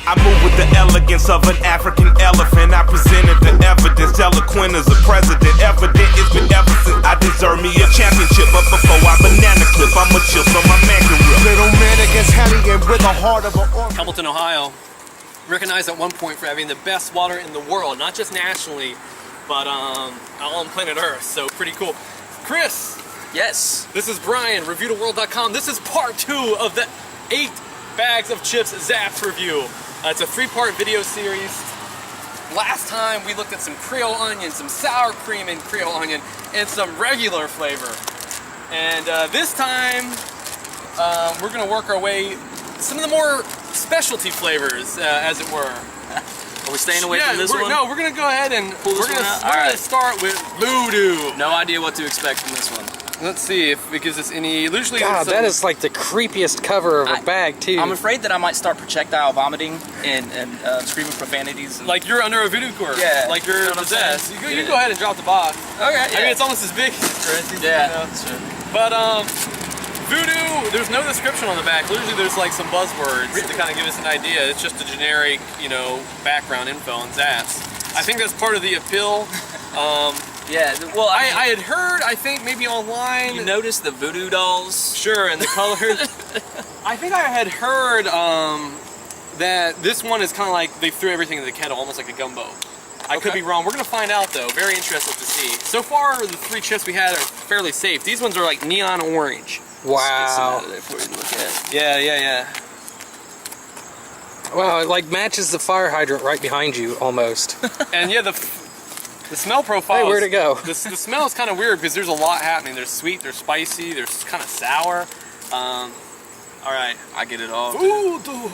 I move with the elegance of an African elephant. I presented the evidence, eloquent as a president. Evident it's been ever since I deserve me a championship. But before I banana clip, I'ma chill so my man can rip. Little man against Hellion with a heart of an orphan. Hamilton, Ohio, recognized at one point for having the best water in the world, not just nationally, but on planet Earth. So pretty cool. Chris. Yes. This is Brian, ReviewTheWorld.com. This is part 2 of the 8 bags of chips Zapp's review. It's a 3-part video series. Last time we looked at some Creole onion, some sour cream and Creole onion, and some regular flavor. And this time, we're gonna work our way some of the more specialty flavors, as it were. Are we staying away from this one? No, we're gonna go ahead and we're gonna start with Voodoo. No idea what to expect from this one. Let's see if it gives us any. Usually, God, that is like the creepiest cover of a bag too. I'm afraid that I might start projectile vomiting and screaming profanities. Like you're under a voodoo course. Yeah. Like you're possessed. You go ahead and drop the box. Okay. Yeah. I mean, it's almost as big as Chris. Yeah. You know? That's true. But Voodoo, there's no description on the back. Literally, there's like some buzzwords to kind of give us an idea. It's just a generic, you know, background info on Zapp's. I think that's part of the appeal. Yeah, well, I had heard, I think maybe online. You noticed the voodoo dolls? Sure, and the colors. I think I had heard that this one is kind of like they threw everything in the kettle, almost like a gumbo. I could be wrong. We're going to find out, though. Very interested to see. So far, the 3 chips we had are fairly safe. These ones are like neon orange. Wow. Let's get some out of there for you to look at. Yeah. Wow, it like matches the fire hydrant right behind you, almost. And yeah, the smell profile. Hey, where'd it go? The smell is kind of weird because there's a lot happening. There's sweet, there's spicy, there's kind of sour. All right, I get it all. Voodoo.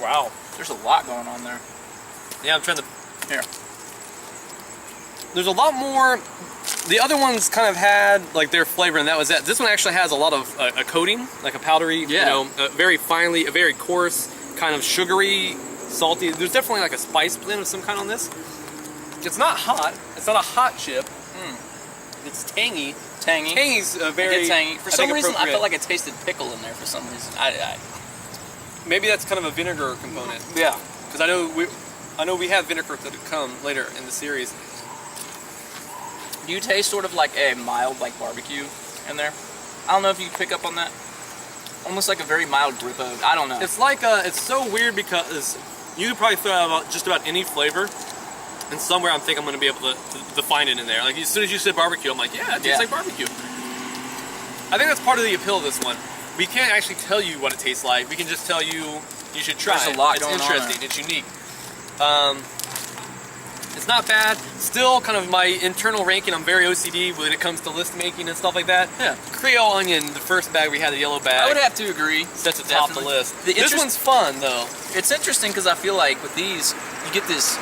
Wow, There's a lot going on there. yeah, I'm trying to. Here. There's a lot more. The other ones kind of had like their flavor, and that was it. This one actually has a lot of a coating, like a powdery, you know, very finely, a very coarse, kind of sugary, salty. There's definitely like a spice blend of some kind on this. It's not hot. It's not a hot chip. It's tangy. Tangy. Tangy's very It's tangy. For some reason, I appropriate. felt like I tasted pickle in there. For some reason, Maybe that's kind of a vinegar component. yeah. Because I know we have vinegar that come later in the series. Do you taste sort of like a mild, like barbecue in there? I don't know if you pick up on that. Almost like a very mild grip of. I don't know. It's like it's so weird because you could probably throw out just about any flavor, and somewhere I think I'm going to be able to find it in there. Like as soon as you said barbecue, I'm like, yeah, it tastes like barbecue. I think that's part of the appeal of this one. We can't actually tell you what it tastes like. We can just tell you should try it. There's a lot It's going on interesting. there. It's unique. It's not bad. Still, kind of my internal ranking. I'm very OCD when it comes to list making and stuff like that. Yeah. Creole onion, the first bag we had, the yellow bag. I would have to agree. That's at the top of the Definitely. list. The This one's fun though. It's interesting because I feel like with these, you get this.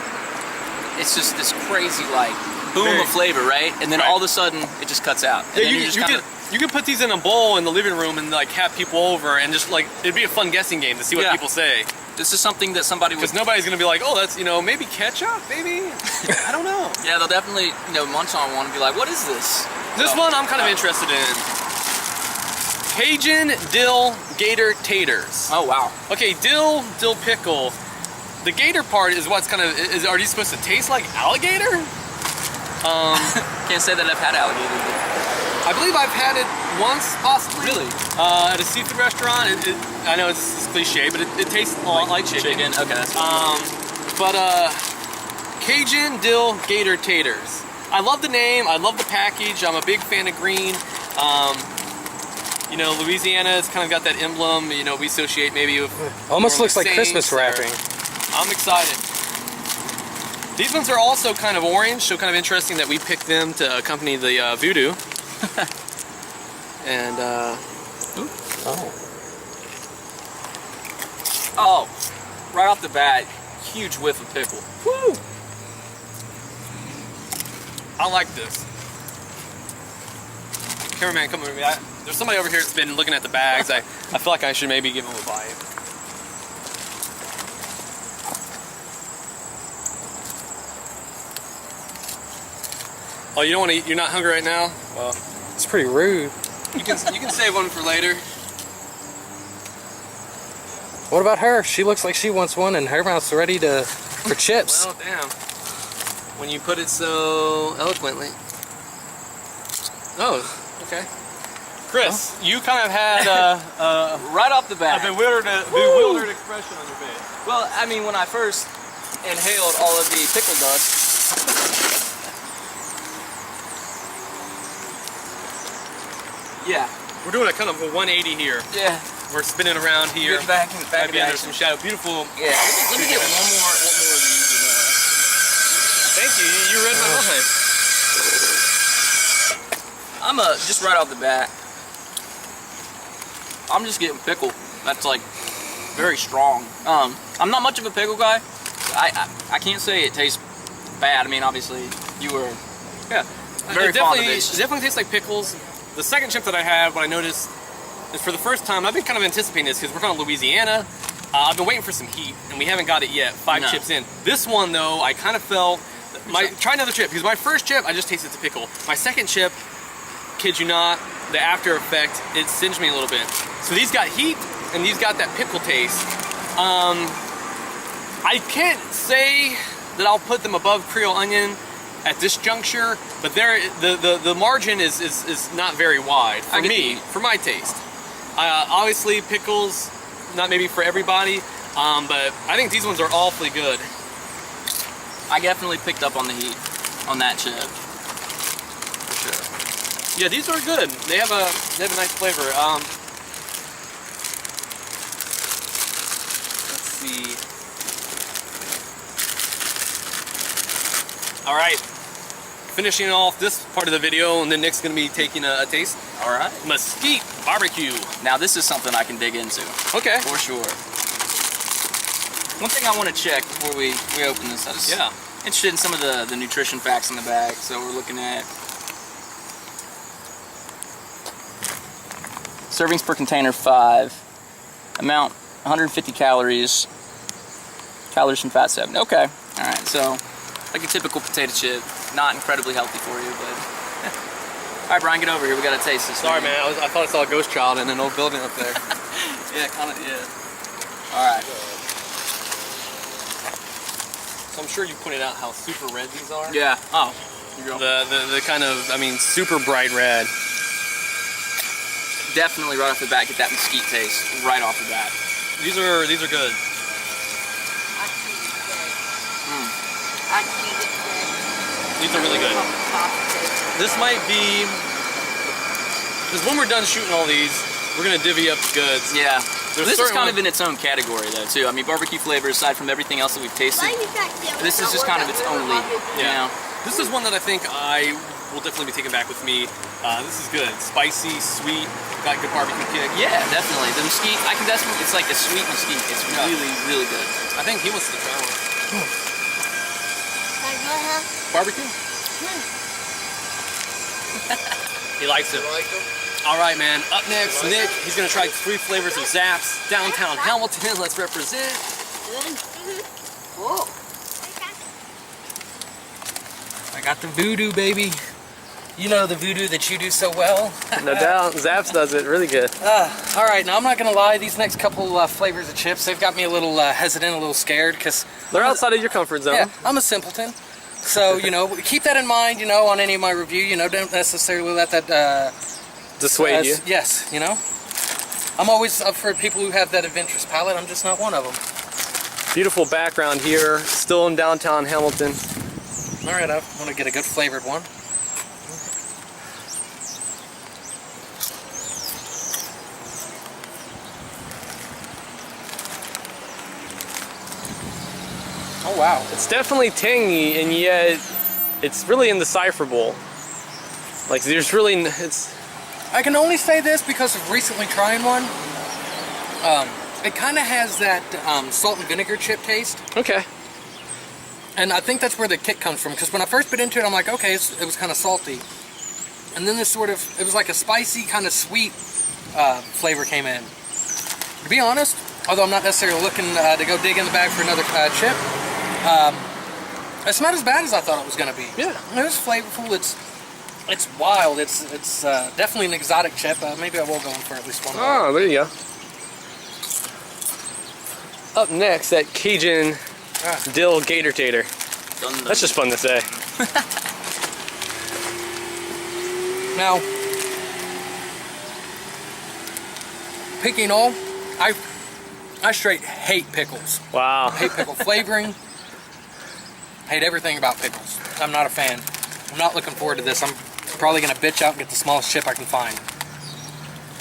It's just this crazy like boom of flavor, right? And then all of a sudden, it just cuts out. And Yeah, then you could put these in a bowl in the living room and like have people over and just like it'd be a fun guessing game to see what people say. This is something that somebody would. Because nobody's gonna be like, oh, that's maybe ketchup, maybe. I don't know. Yeah, they'll definitely munch on one and be like, what is this? This one I'm kind of interested in. Cajun Dill Gator-Tators. Oh wow. Okay, dill pickle. The gator part is what's kind of are these supposed to taste like alligator? Can't say that I've had alligator. I believe I've had it once, possibly. Really? At a seafood restaurant. I know it's cliche, but it tastes a lot like chicken. Okay, that's But Cajun Dill Gator-Tators. I love the name. I love the package. I'm a big fan of green. Louisiana has kind of got that emblem. We associate maybe with. Almost looks like Saints Christmas wrapping. I'm excited. These ones are also kind of orange, so kind of interesting that we picked them to accompany the Voodoo. And Oh, right off the bat, huge whiff of pickle. Woo! I like this. Cameraman, come over me. There's somebody over here that's been looking at the bags. I feel like I should maybe give him a bite. Oh, you don't want to eat? You're not hungry right now? Well, It's pretty rude. You can save one for later. What about her? She looks like she wants one, and her mouth's ready for chips. Well, damn. When you put it so eloquently. Oh, okay. Chris, you kind of had Right off the a bat. bewildered expression on your face. Well, I mean, when I first inhaled all of the pickle dust, yeah, We're doing a kind of a 180 here. yeah, We're spinning around here. get back in Might be under action. some shadow. Beautiful. Yeah, let me get one more of these. Thank you. You read my mind. I'm just right off the bat, I'm just getting pickle. That's like very strong. I'm not much of a pickle guy. I can't say it tastes bad. I mean, obviously you were very fond of It it. definitely tastes like pickles. The second chip that I had, when I noticed, is for the first time, I've been kind of anticipating this because we're from Louisiana. I've been waiting for some heat, and we haven't got it yet. 5 chips in. This one, though, I kind of felt... Try another chip, because my first chip, I just tasted the pickle. My second chip, kid you not, the after effect, it singed me a little bit. So these got heat, and these got that pickle taste. I can't say that I'll put them above Creole onion at this juncture, but the margin is not very wide for me, for my taste. Obviously, pickles, not maybe for everybody, but I think these ones are awfully good. I definitely picked up on the heat on that chip. For sure. Yeah, these are good. They have a nice flavor. Let's see. All right, finishing off this part of the video, and then Nick's gonna be taking a taste. All right. Mesquite Bar-B-Que. Now this is something I can dig into. Okay. For sure. One thing I want to check before we open this, I was interested in some of the nutrition facts in the bag. So we're looking at servings per container 5, amount 150 calories, calories from fat 7. Okay, all right. So like a typical potato chip, not incredibly healthy for you, but. All right, Brian, get over here. We gotta taste this. Sorry, man. I thought I saw a ghost child in an old building up there. Yeah, kind of. Yeah. All right. So I'm sure you pointed out how super red these are. Yeah. Oh. Here you go. The kind of, I mean, super bright red. Definitely right off the bat, get that mesquite taste right off the bat. These are good. These are really good. This might be, because when we're done shooting all these, we're gonna divvy up the goods. Yeah. There's This is kind certain of in its own category though too. I mean, barbecue flavor aside from everything else that we've tasted, this is just kind of its own league. You know? This is one that I think I will definitely be taking back with me. This is good. Spicy, sweet, got good barbecue kick. Yeah, definitely. The mesquite, I can definitely, it's like a sweet mesquite. It's really, really good. I think he wants to try one. Barbecue? He likes it. All right, man. Up next, Nick. He's gonna try 3 flavors of Zapp's. Downtown Hamilton. Let's represent. I got the Voodoo, baby. You know the Voodoo that you do so well. No doubt. Zapp's does it really good. All right, now I'm not gonna lie. These next couple flavors of chips, they've got me a little hesitant, a little scared, because They're outside of your comfort zone. yeah, I'm a simpleton. So you know, keep that in mind. You know, on any of my review, you know, don't necessarily let that Dissuade you. Yes, you know. I'm always up for people who have that adventurous palate. I'm just not one of them. Beautiful background here. Still in downtown Hamilton. All right, I want to get a good flavored one. Oh wow. It's definitely tangy, and yet it's really indecipherable. Like there's really, it's. I can only say this because of recently trying one. It kind of has that salt and vinegar chip taste. Okay. And I think that's where the kick comes from, because when I first bit into it, I'm like, okay, it was kind of salty. And then this sort of, it was like a spicy, kind of sweet flavor came in. To be honest, although I'm not necessarily looking to go dig in the bag for another chip, it's not as bad as I thought it was going to be. Yeah. It was flavorful. It's It's wild. It's definitely an exotic chip. Maybe I will go in for at least one more. Oh, there you go. Up next, that Cajun Dill Gator-Tator. That's just fun to say. Now, picking all, I straight hate pickles. Wow. Hate pickle flavoring. Hate everything about pickles. I'm not a fan. I'm not looking forward to this. I'm probably gonna bitch out and get the smallest chip I can find.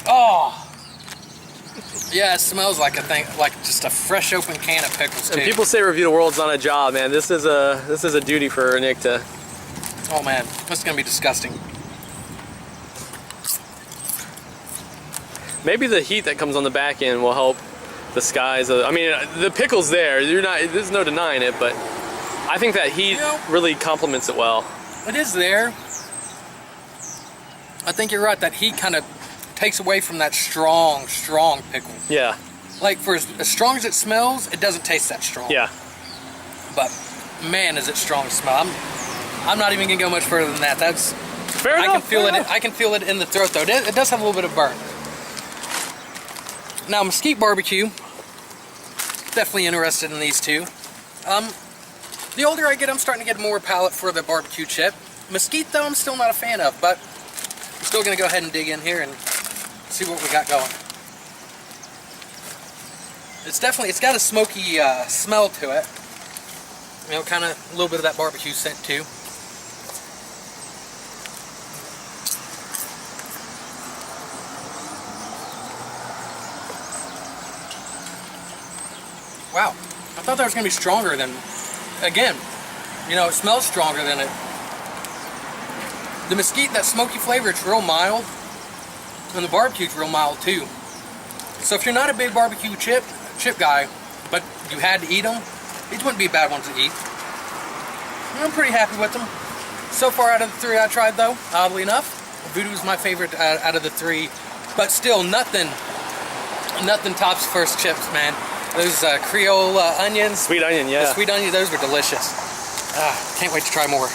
Oh, yeah, it smells like a thing, like just a fresh open can of pickles too. And people say Review the World's not a job, man. This is a duty for Nick to. Oh man, this is gonna be disgusting. Maybe the heat that comes on the back end will help disguise. I mean, the pickle's there. There's no denying it, but I think that heat really complements it well. It is there. I think you're right. That heat kind of takes away from that strong pickle. Yeah. Like for as strong as it smells, it doesn't taste that strong. Yeah. But man, is it strong to smell. I'm not even gonna go much further than that. That's Fair enough. I can feel it in the throat though. It does have a little bit of burn. Now Mesquite Bar-B-Que, definitely interested in these two. The older I get, I'm starting to get more palate for the barbecue chip. Mesquite though, I'm still not a fan of, but I'm still gonna go ahead and dig in here and see what we got going. It's got a smoky smell to it. You know, kind of a little bit of that barbecue scent too. Wow, I thought that was going to be stronger than, again, you know, it smells stronger than it. The mesquite, that smoky flavor, it's real mild, and the barbecue's real mild too. So if you're not a big barbecue chip guy, but you had to eat them, these wouldn't be bad ones to eat. I'm pretty happy with them. So far out of the three I tried though, oddly enough, Voodoo is my favorite out of the three, but still nothing tops first chips, man. Those Creole onions. Sweet onion, yeah. The sweet onion, those were delicious. Can't wait to try more.